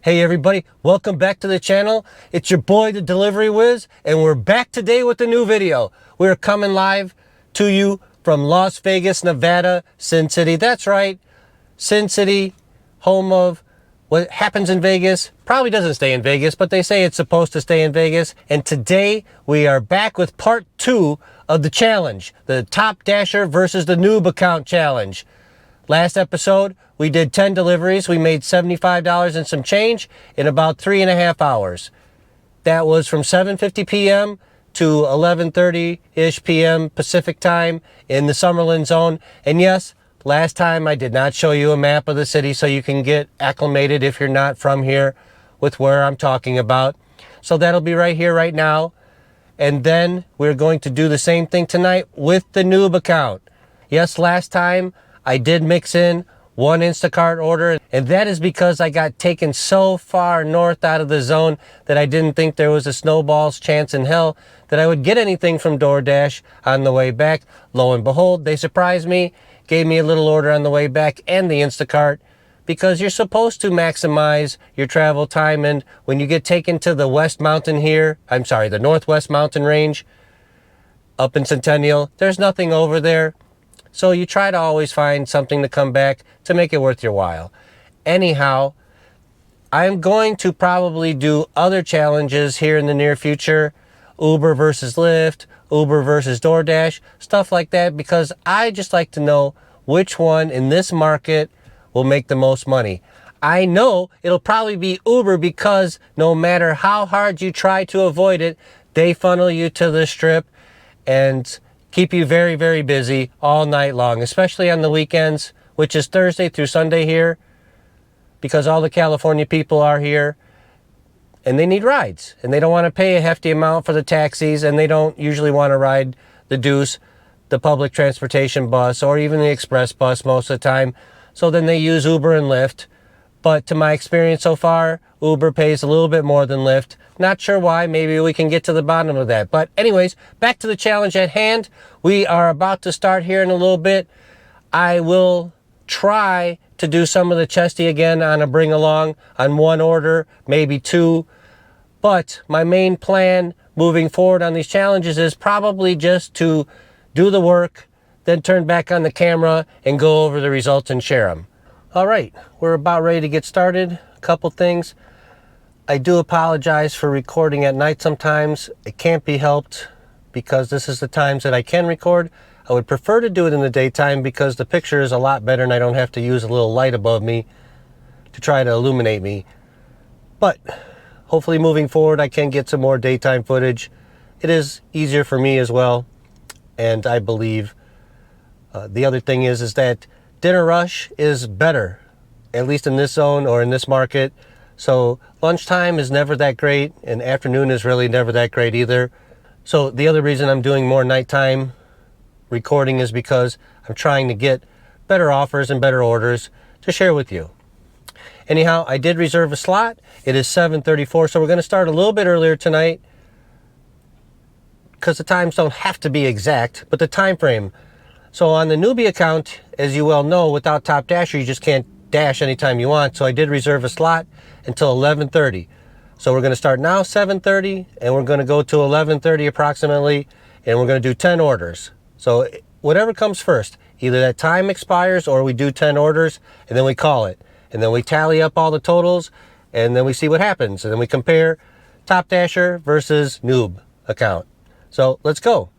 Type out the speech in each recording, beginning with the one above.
Hey everybody, welcome back to the channel. It's your boy, the Delivery Wiz, and we're back today with a new video. We're coming live to you from Las Vegas, Nevada, Sin City. That's right, Sin City, home of what happens in Vegas. Probably doesn't stay in Vegas, but they say it's supposed to stay in Vegas. And today we are back with part 2 of the challenge, the Top Dasher versus the Newb account challenge. Last episode, we did 10 deliveries. We made $75 and some change in about 3.5 hours. That was from 7:50 p.m. to 11:30-ish p.m. Pacific time in the Summerlin zone. And yes, last time I did not show you a map of the city so you can get acclimated if you're not from here with where I'm talking about. So that'll be right here, right now. And then we're going to do the same thing tonight with the Newb account. Yes, last time I did mix in one Instacart order, and that is because I got taken so far north out of the zone that I didn't think there was a snowball's chance in hell that I would get anything from Doordash on the way back. Lo and behold, they surprised me, gave me a little order on the way back and the Instacart, because you're supposed to maximize your travel time. And when you get taken to the West Mountain here, the Northwest Mountain Range up in Centennial, there's nothing over there. So you try to always find something to come back to make it worth your while. Anyhow, I'm going to probably do other challenges here in the near future. Uber versus Lyft, Uber versus Doordash, stuff like that, because I just like to know which one in this market will make the most money. I know it'll probably be Uber because no matter how hard you try to avoid it, they funnel you to the strip and keep you very, very busy all night long, especially on the weekends, which is Thursday through Sunday here, because all the California people are here and they need rides and they don't want to pay a hefty amount for the taxis, and they don't usually want to ride the Deuce, the public transportation bus, or even the express bus most of the time. So then they use Uber and Lyft. But to my experience so far, Uber pays a little bit more than Lyft. Not sure why. Maybe we can get to the bottom of that. But anyways, back to the challenge at hand. We are about to start here in a little bit. I will try to do some of the chesty again on a bring along on one order, maybe two. But my main plan moving forward on these challenges is probably just to do the work, then turn back on the camera and go over the results and share them. All right, we're about ready to get started. A couple things. I do apologize for recording at night sometimes. It can't be helped because this is the times that I can record. I would prefer to do it in the daytime because the picture is a lot better and I don't have to use a little light above me to try to illuminate me. But hopefully moving forward I can get some more daytime footage. It is easier for me as well. And I believe the other thing is that dinner rush is better, at least in this zone or in this market. So lunchtime is never that great, and afternoon is really never that great either. So the other reason I'm doing more nighttime recording is because I'm trying to get better offers and better orders to share with you. Anyhow, I did reserve a slot. It is 7:34, so we're going to start a little bit earlier tonight because the times don't have to be exact, but the time frame. So on the Newbie account, as you well know, without Top Dasher, you just can't dash anytime you want. So I did reserve a slot until 11:30. So we're going to start now 7:30, and we're going to go to 11:30 approximately, and we're going to do 10 orders. So whatever comes first, either that time expires or we do 10 orders, and then we call it. And then we tally up all the totals, and then we see what happens. And then we compare Top Dasher versus Newb account. So let's go.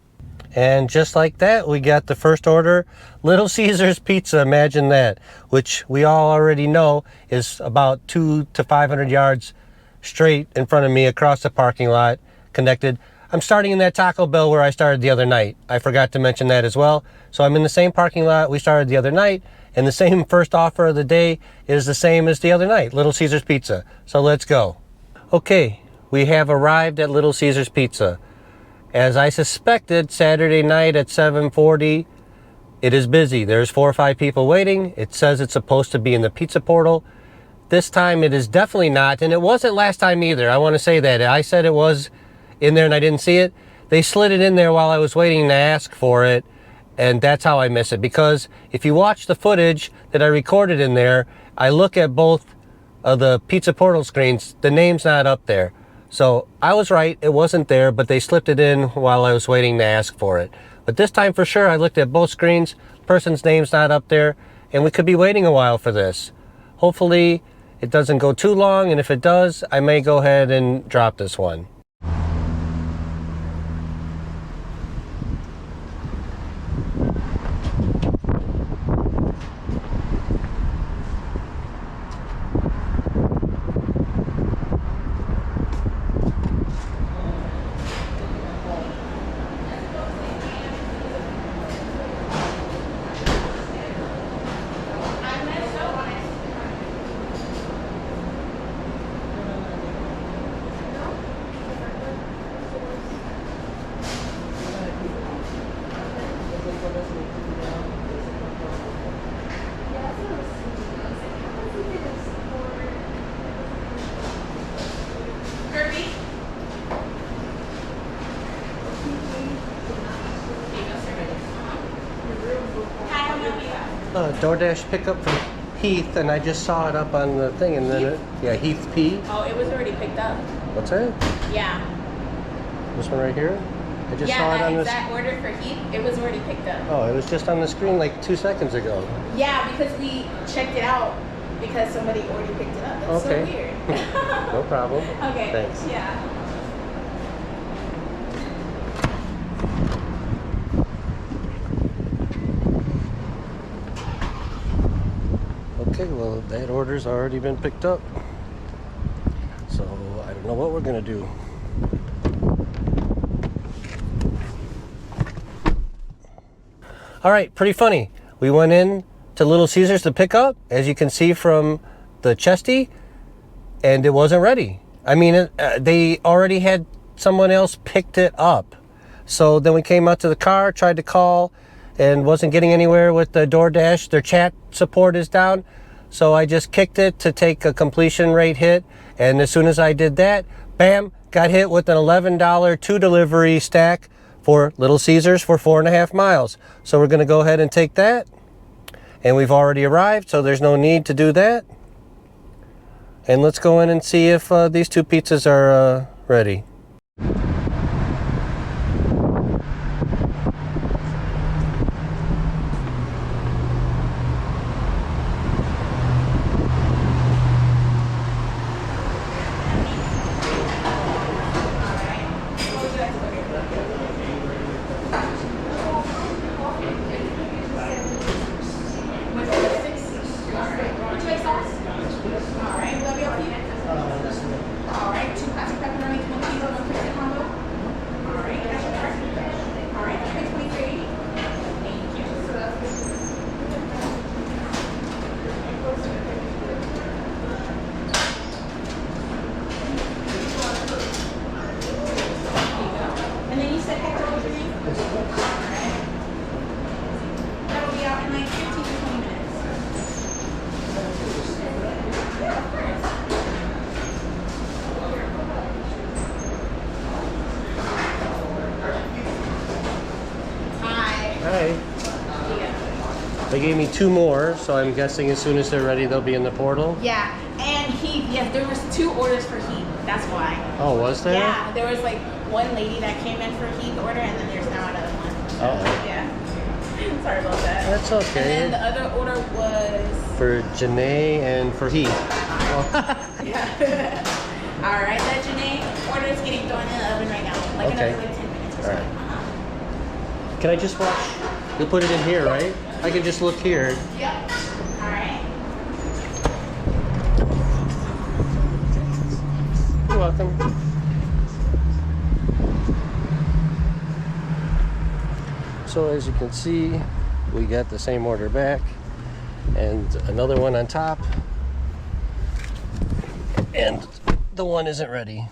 And just like that, we got the first order, Little Caesars Pizza, imagine that, which we all already know is about 200 to 500 yards straight in front of me across the parking lot, connected. I'm starting in that Taco Bell where I started the other night. I forgot to mention that as well. So I'm in the same parking lot we started the other night, and the same first offer of the day is the same as the other night, Little Caesars Pizza. So let's go. Okay, we have arrived at Little Caesars Pizza. As I suspected, Saturday night at 7:40, it is busy. There's 4 or 5 people waiting. It says it's supposed to be in the pizza portal. This time it is definitely not, and it wasn't last time either. I want to say that. I said it was in there and I didn't see it. They slid it in there while I was waiting to ask for it, and that's how I miss it. Because if you watch the footage that I recorded in there, I look at both of the pizza portal screens, the name's not up there. So I was right, it wasn't there, but they slipped it in while I was waiting to ask for it. But this time for sure, I looked at both screens, person's name's not up there, and we could be waiting a while for this. Hopefully it doesn't go too long, and if it does, I may go ahead and drop this one. Doordash pickup from Heath, and I just saw it up on the thing, and then yeah, Heath P. Oh, it was already picked up. What's that? Yeah. This one right here? I just saw it on this. That order for Heath, it was already picked up. Oh, it was just on the screen like 2 seconds ago. Yeah, because we checked it out because somebody already picked it up. That's okay. So weird. No problem. Okay. Thanks. Yeah. Okay, well, that order's already been picked up. So I don't know what we're gonna do. All right, pretty funny. We went in to Little Caesars to pick up, as you can see from the chesty, and it wasn't ready. I mean, they already had someone else picked it up. So then we came out to the car, tried to call, and wasn't getting anywhere with the Doordash. Their chat support is down. So I just kicked it to take a completion rate hit. And as soon as I did that, bam, got hit with an $11 2 delivery stack for Little Caesars for 4.5 miles. So we're gonna go ahead and take that. And we've already arrived, so there's no need to do that. And let's go in and see if these 2 pizzas are ready. They gave me 2 more, so I'm guessing as soon as they're ready, they'll be in the portal. Yeah, and Heath, yes, there was 2 orders for Heath. That's why. Oh, was there? Yeah, there was like one lady that came in for Heath order, and then there's now another one. Oh. Yeah. Sorry about that. That's okay. And then the other order was for Janae and for Heath. Yeah. All right, that Janae order is getting thrown in the oven right now. Like okay. Another like 10 minutes or so. All right. Can I just watch? You'll put it in here, right? I can just look here. Yep. All right. You're welcome. So as you can see, we got the same order back and another one on top, and the one isn't ready.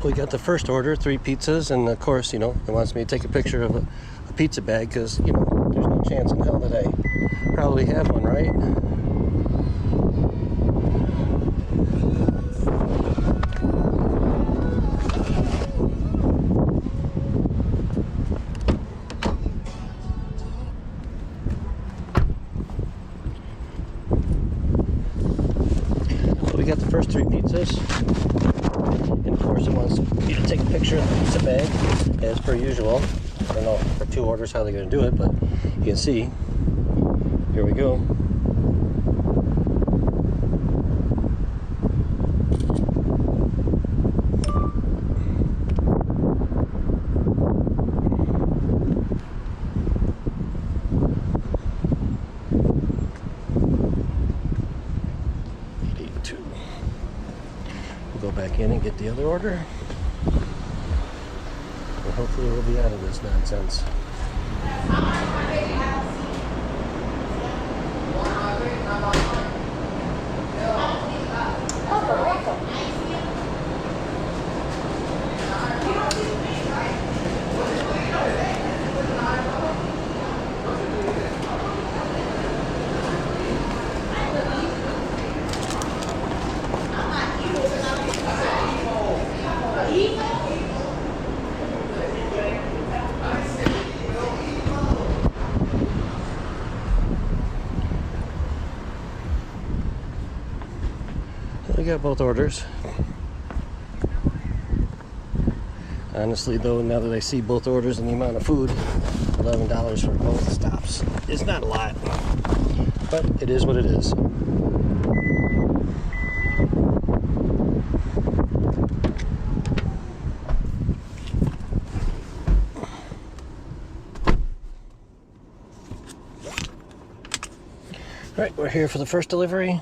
We got the first order, 3 pizzas, and of course, you know, it wants me to take a picture of a pizza bag because, you know, there's no chance in hell that I probably have one, right? We got the first 3 pizzas, and of course it wants you to take a picture of the pizza bag as per usual. I don't know for 2 orders how they're going to do it, but you can see. Here we go. Go back in and get the other order, and hopefully we'll be out of this nonsense. We got both orders. Honestly though, now that I see both orders and the amount of food, $11 for both stops is not a lot, but it is what it is. All right, we're here for the first delivery.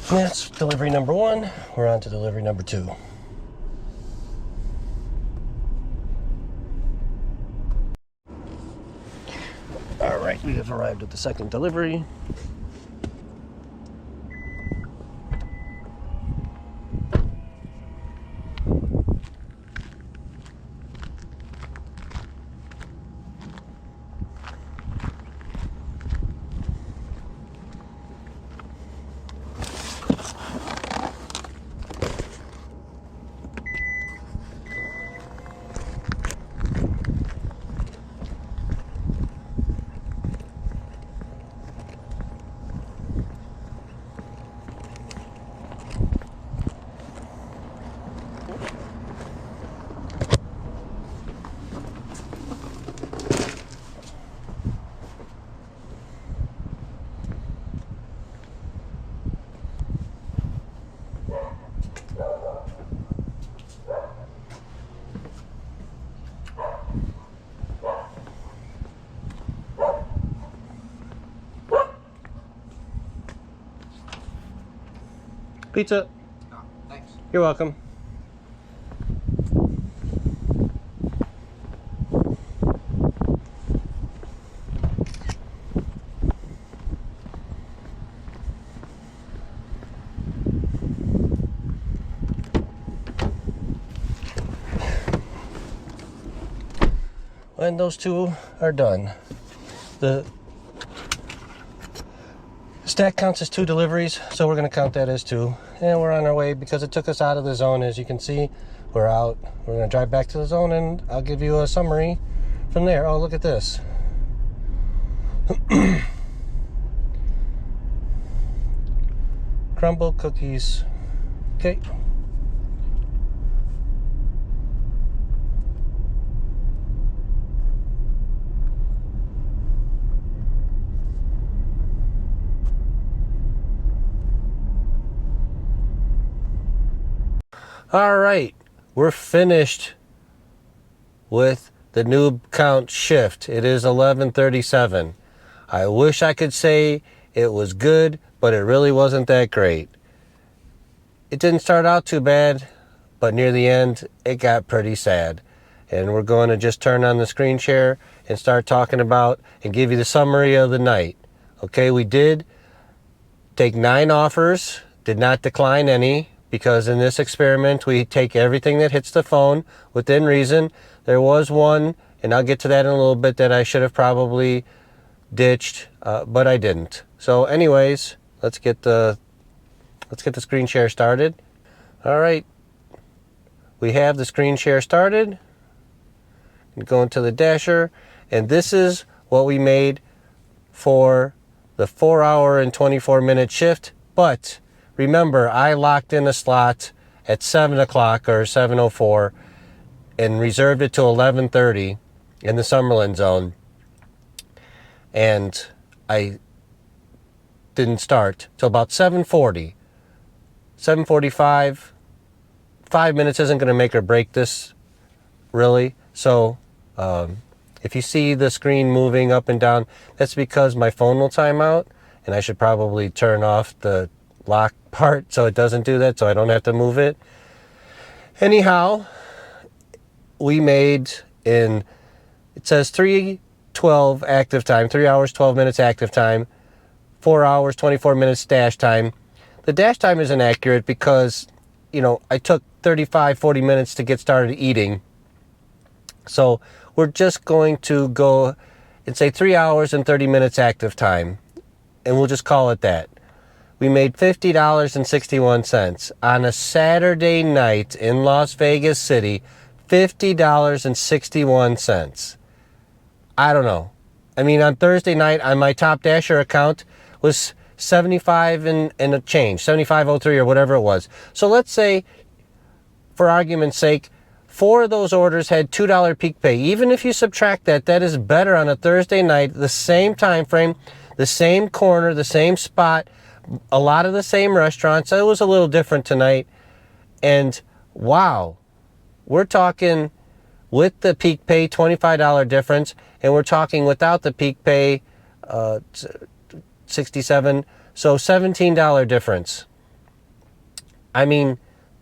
That's delivery number 1. We're on to delivery number 2. All right, we have arrived at the second delivery. Pizza. Oh, thanks. You're welcome. And those 2 are done. The stack counts as 2 deliveries, so we're going to count that as 2. And we're on our way because it took us out of the zone. As you can see, we're out. We're going to drive back to the zone, and I'll give you a summary from there. Oh, look at this. Crumble cookies. Okay. All right, we're finished with the Newb count shift. It is 11:37. I wish I could say it was good, but it really wasn't that great. It didn't start out too bad, but near the end, it got pretty sad. And we're going to just turn on the screen share and start talking about and give you the summary of the night. Okay, we did take 9 offers, did not decline any, because in this experiment, we take everything that hits the phone within reason. There was one, and I'll get to that in a little bit, that I should have probably ditched, but I didn't. So anyways, let's get the screen share started. All right, we have the screen share started. Go into the dasher, and this is what we made for the 4-hour and 24-minute shift. But remember, I locked in a slot at 7 o'clock or 7:04 and reserved it to 11:30 in the Summerlin zone. And I didn't start till about 7:40. 7:45. 5 minutes isn't going to make or break this, really. So if you see the screen moving up and down, that's because my phone will time out, and I should probably turn off the lock part so it doesn't do that, so I don't have to move it. Anyhow, we made it says 3:12 active time, 3 hours 12 minutes active time, 4 hours 24 minutes dash time. The dash time isn't accurate because, I took 35-40 minutes to get started eating. So we're just going to go and say 3 hours and 30 minutes active time, and we'll just call it that. We made $50.61 on a Saturday night in Las Vegas City. $50.61. I don't know. I mean, on Thursday night on my Top Dasher account was 75 and a change, 75.03 or whatever it was. So let's say, for argument's sake, 4 of those orders had $2 peak pay. Even if you subtract that, that is better on a Thursday night, the same time frame, the same corner, the same spot, a lot of the same restaurants. It was a little different tonight. And wow, we're talking with the peak pay, $25 difference, and we're talking without the peak pay, 67, so $17 difference. I mean,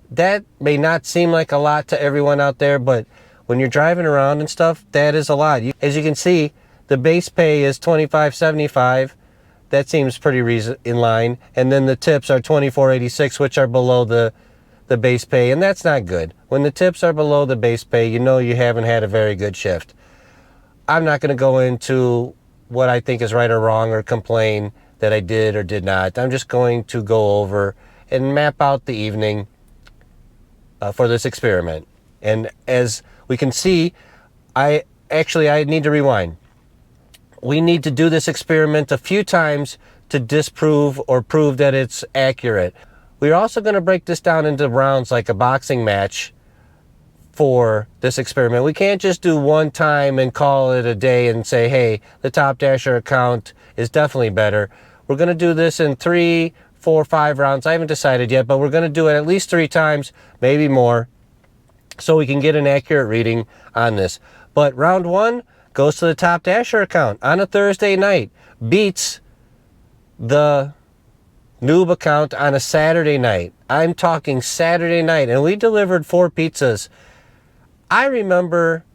that may not seem like a lot to everyone out there, but when you're driving around and stuff, that is a lot. As you can see, the base pay is $25.75. That seems pretty in line. And then the tips are $24.86, which are below the base pay, and that's not good. When the tips are below the base pay, you haven't had a very good shift. I'm not going to go into what I think is right or wrong or complain that I did or did not. I'm just going to go over and map out the evening for this experiment. And as we can see, I need to rewind. We need to do this experiment a few times to disprove or prove that it's accurate. We're also going to break this down into rounds like a boxing match for this experiment. We can't just do one time and call it a day and say, hey, the Top Dasher account is definitely better. We're going to do this in 3, 4, 5 rounds. I haven't decided yet, but we're going to do it at least 3 times, maybe more, so we can get an accurate reading on this. But round 1 goes to the Top Dasher account on a Thursday night, beats the Newb account on a Saturday night. I'm talking Saturday night, and we delivered 4 pizzas. I remember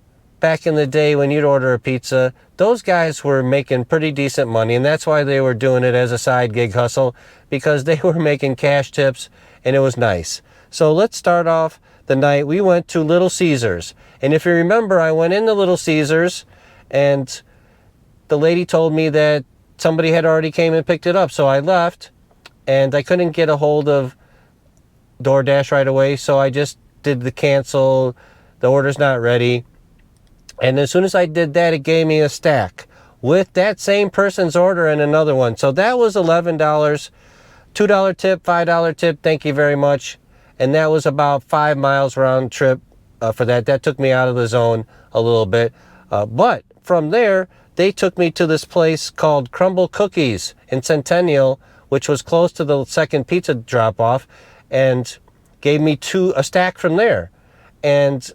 back in the day when you'd order a pizza, those guys were making pretty decent money, and that's why they were doing it as a side gig hustle, because they were making cash tips, and it was nice. So let's start off the night. We went to Little Caesars, and if you remember, I went into Little Caesars, and the lady told me that somebody had already came and picked it up, so I left, and I couldn't get a hold of Doordash right away, so I just did the cancel, the order's not ready. And as soon as I did that, it gave me a stack with that same person's order and another one. So that was $11, $2 tip, $5 tip, thank you very much. And that was about 5 miles round trip for that. That took me out of the zone a little bit. But from there, they took me to this place called Crumble Cookies in Centennial, which was close to the second pizza drop-off, and gave me a stack from there, and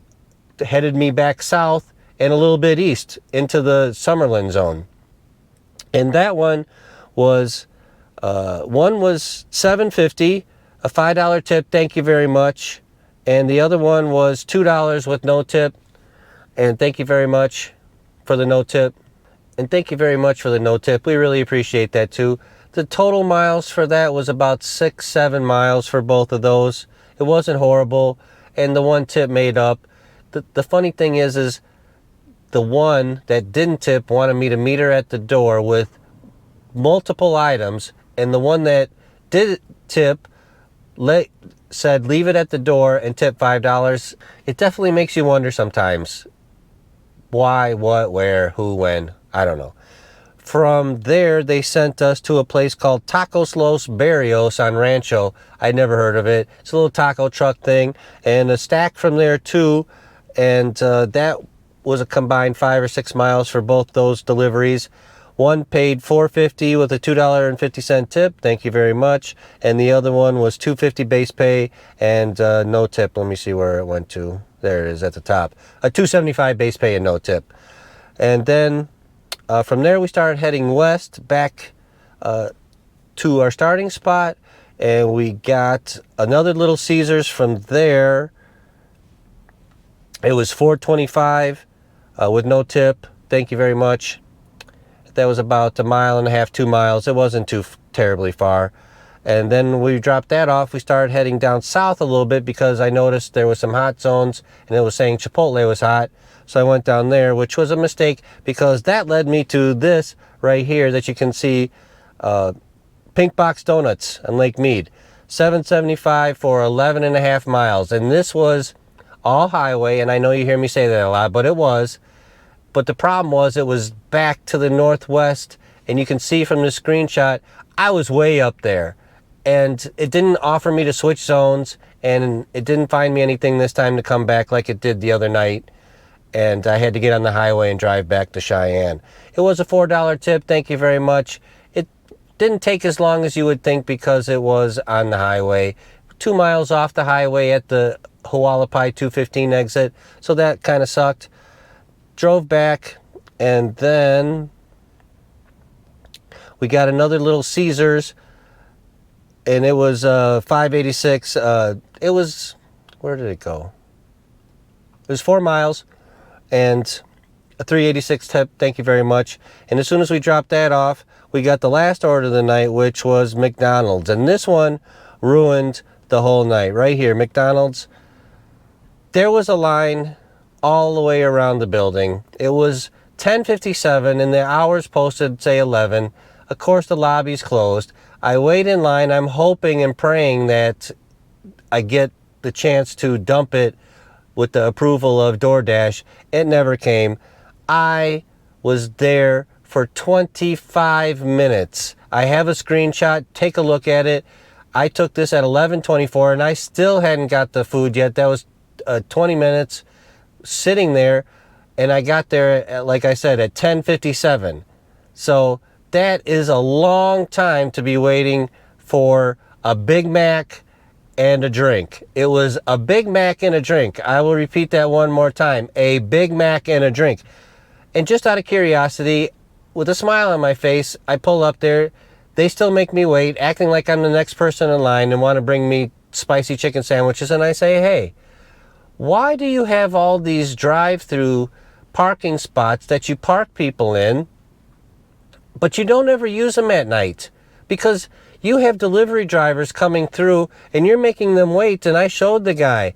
headed me back south and a little bit east into the Summerlin zone. And that one was $7.50, a $5 tip, thank you very much. And the other one was $2 with no tip, and thank you very much for the no tip. And thank you very much for the no tip. We really appreciate that too. The total miles for that was about 6-7 miles for both of those. It wasn't horrible, and the one tip made up. The funny thing is the one that didn't tip wanted me to meet her at the door with multiple items, and the one that did tip said leave it at the door and tip $5. It definitely makes you wonder sometimes why, what, where, who, when. I don't know. From there, they sent us to a place called Tacos Los Barrios on Rancho. I'd never heard of it. It's a little taco truck thing, and a stack from there too. And that was a combined 5 or 6 miles for both those deliveries. One paid $4.50 with a $2.50 tip. Thank you very much. And the other one was $2.50 base pay and no tip. Let me see where it went to. There it is at the top. A $2.75 base pay and no tip. And then from there, we started heading west back to our starting spot, and we got another Little Caesars from there. It was $4.25 with no tip. Thank you very much. That was about 1.5 miles, 2 miles. It wasn't too terribly far. And then we dropped that off. We started heading down south a little bit because I noticed there was some hot zones, and it was saying Chipotle was hot. So I went down there, which was a mistake because that led me to this right here that you can see, Pink Box Donuts on Lake Mead. $7.75 for 11.5 miles. And this was all highway, and I know you hear me say that a lot, but it was. But the problem was it was back to the northwest, and you can see from the screenshot, I was way up there. And it didn't offer me to switch zones, and it didn't find me anything this time to come back like it did the other night. And I had to get on the highway and drive back to Cheyenne. It was a $4 tip, thank you very much. It didn't take as long as you would think because it was on the highway. 2 miles off the highway at the Hualapai 215 exit, so that kind of sucked. Drove back, and then we got another Little Caesars, and it was $5.86. It was, where did it go? It was 4 miles and a $3.86 tip. Thank you very much. And as soon as we dropped that off, we got the last order of the night, which was McDonald's. And this one ruined the whole night. Right here, McDonald's. There was a line all the way around the building. It was 10:57 and the hours posted say 11. Of course, the lobby's closed. I wait in line. I'm hoping and praying that I get the chance to dump it with the approval of Doordash. It never came. I was there for 25 minutes. I have a screenshot. Take a look at it. I took this at 11:24 and I still hadn't got the food yet. That was 20 minutes sitting there, and I got there at, like I said, at 10:57. So that is a long time to be waiting for a Big Mac and a drink. It was a Big Mac and a drink. I will repeat that one more time. A Big Mac and a drink. And just out of curiosity, with a smile on my face, I pull up there. They still make me wait, acting like I'm the next person in line and want to bring me spicy chicken sandwiches. And I say, hey, why do you have all these drive-through parking spots that you park people in, but you don't ever use them at night? Because you have delivery drivers coming through and you're making them wait. And I showed the guy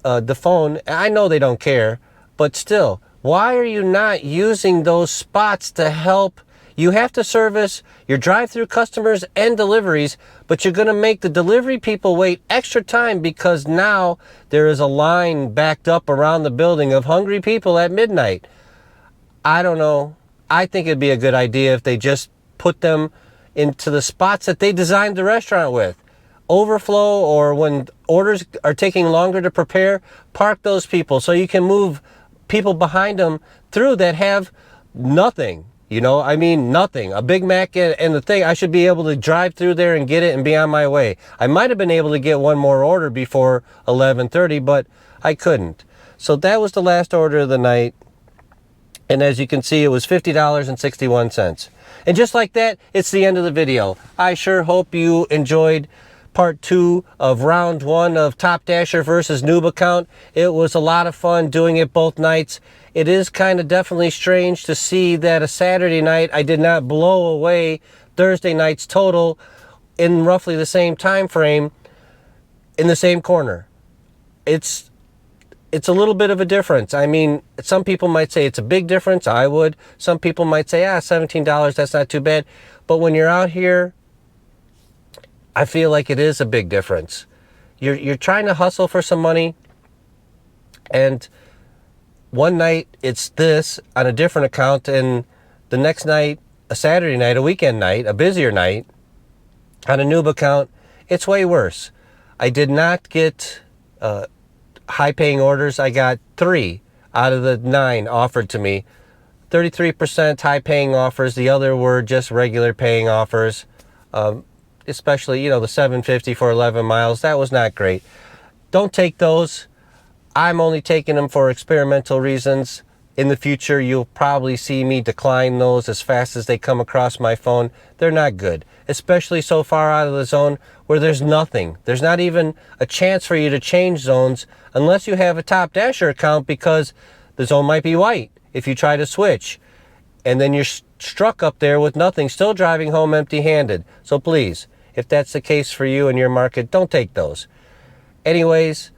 the phone. I know they don't care, but still, why are you not using those spots to help You have to service your drive-through customers and deliveries, but you're going to make the delivery people wait extra time because now there is a line backed up around the building of hungry people at midnight. I don't know. I think it'd be a good idea if they just put them into the spots that they designed the restaurant with. Overflow, or when orders are taking longer to prepare, park those people so you can move people behind them through that have nothing. You know, I mean, nothing. A Big Mac and the thing, I should be able to drive through there and get it and be on my way. I might have been able to get one more order before 11:30, but I couldn't. So that was the last order of the night. And as you can see, it was $50.61. And just like that, it's the end of the video. I sure hope you enjoyed part 2 of round 1 of Top Dasher versus Newb account. It was a lot of fun doing it both nights. It is kind of definitely strange to see that a Saturday night I did not blow away Thursday night's total in roughly the same time frame in the same corner. It's a little bit of a difference. I mean, some people might say it's a big difference. I would. Some people might say, $17, that's not too bad. But when you're out here, I feel like it is a big difference. You're trying to hustle for some money, and one night it's this on a different account, and the next night, a Saturday night, a weekend night, a busier night, on a Newb account, it's way worse. I did not get high-paying orders. I got 3 out of the 9 offered to me. 33% high-paying offers. The other were just regular paying offers. Especially, you know, the $7.50 for 11 miles. That was not great. Don't take those. I'm only taking them for experimental reasons. In the future, you'll probably see me decline those as fast as they come across my phone. They're not good, especially so far out of the zone where there's nothing. There's not even a chance for you to change zones unless you have a Top Dasher account, because the zone might be white if you try to switch. And then you're struck up there with nothing, still driving home empty-handed. So please, if that's the case for you in your market, don't take those. Anyways,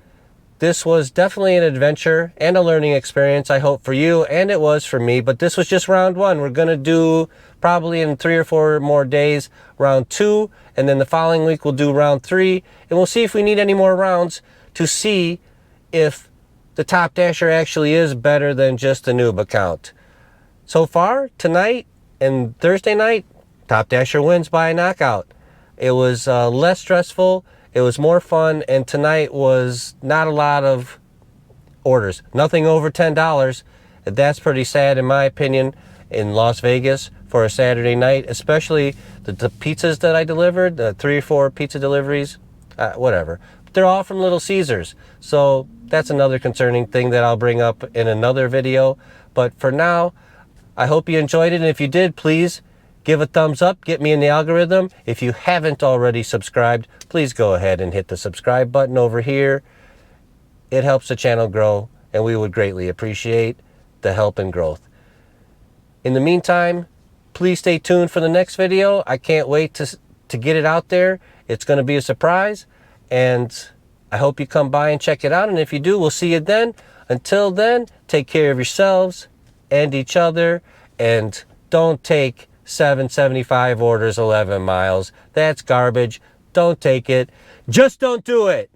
this was definitely an adventure and a learning experience, I hope, for you, and it was for me. But this was just round 1. We're going to do, probably in 3 or 4 more days, round 2. And then the following week, we'll do round 3. And we'll see if we need any more rounds to see if the Top Dasher actually is better than just the Newb account. So far, tonight and Thursday night, Top Dasher wins by a knockout. It was less stressful. It was more fun, and tonight was not a lot of orders. Nothing over $10. That's pretty sad, in my opinion, in Las Vegas for a Saturday night, especially the pizzas that I delivered, the 3 or 4 pizza deliveries, whatever. They're all from Little Caesars, so that's another concerning thing that I'll bring up in another video. But for now, I hope you enjoyed it, and if you did, please give a thumbs up, get me in the algorithm. If you haven't already subscribed, please go ahead and hit the subscribe button over here. It helps the channel grow, and we would greatly appreciate the help and growth. In the meantime, please stay tuned for the next video. I can't wait to get it out there. It's going to be a surprise, and I hope you come by and check it out. And if you do, we'll see you then. Until then, take care of yourselves and each other, and don't take $7.75 orders 11 miles. That's garbage. Don't take it. Just don't do it.